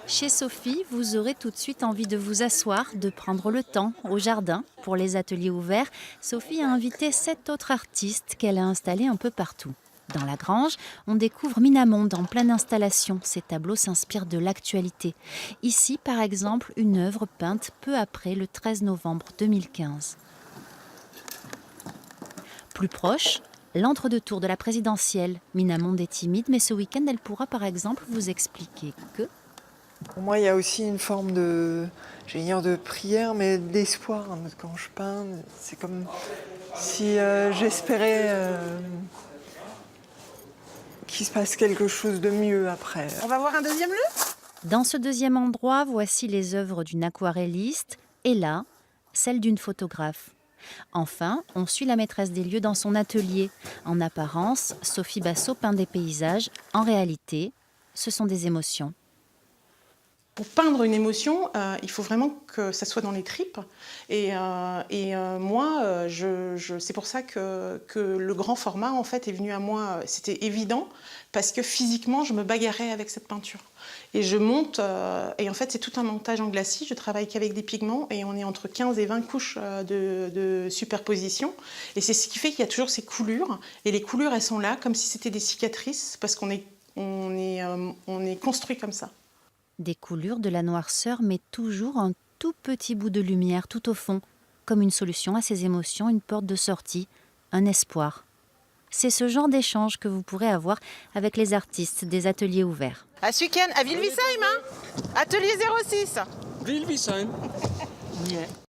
Chez Sophie, vous aurez tout de suite envie de vous asseoir, de prendre le temps au jardin. Pour les ateliers ouverts, Sophie a invité 7 autres artistes qu'elle a installés un peu partout. Dans la grange, on découvre Minamonde en pleine installation. Ses tableaux s'inspirent de l'actualité. Ici, par exemple, une œuvre peinte peu après le 13 novembre 2015. Plus proche, l'entre-deux-tours de la présidentielle. Minamonde est timide, mais ce week-end, elle pourra par exemple vous expliquer que... Pour moi, il y a aussi une forme de, j'allais dire de prière, mais d'espoir. Quand je peins, c'est comme si j'espérais qu'il se passe quelque chose de mieux après. On va voir un deuxième lieu ? Dans ce deuxième endroit, voici les œuvres d'une aquarelliste et là, celle d'une photographe. Enfin, on suit la maîtresse des lieux dans son atelier. En apparence, Sophie Basso peint des paysages. En réalité, ce sont des émotions. Pour peindre une émotion, il faut vraiment que ça soit dans les tripes. Moi, c'est pour ça que le grand format en fait est venu à moi. C'était évident parce que physiquement, je me bagarrais avec cette peinture. Et je monte, et en fait, c'est tout un montage en glacis. Je travaille qu'avec des pigments et on est entre 15 et 20 couches de superposition. Et c'est ce qui fait qu'il y a toujours ces coulures. Et les coulures, elles sont là comme si c'était des cicatrices parce qu'on est construit comme ça. Des coulures, de la noirceur, mais toujours un tout petit bout de lumière tout au fond, comme une solution à ces émotions, une porte de sortie, un espoir. C'est ce genre d'échange que vous pourrez avoir avec les artistes des ateliers ouverts. À ce week-end, à Villevisheim, hein ? Atelier 06. Wilvisheim. Yeah.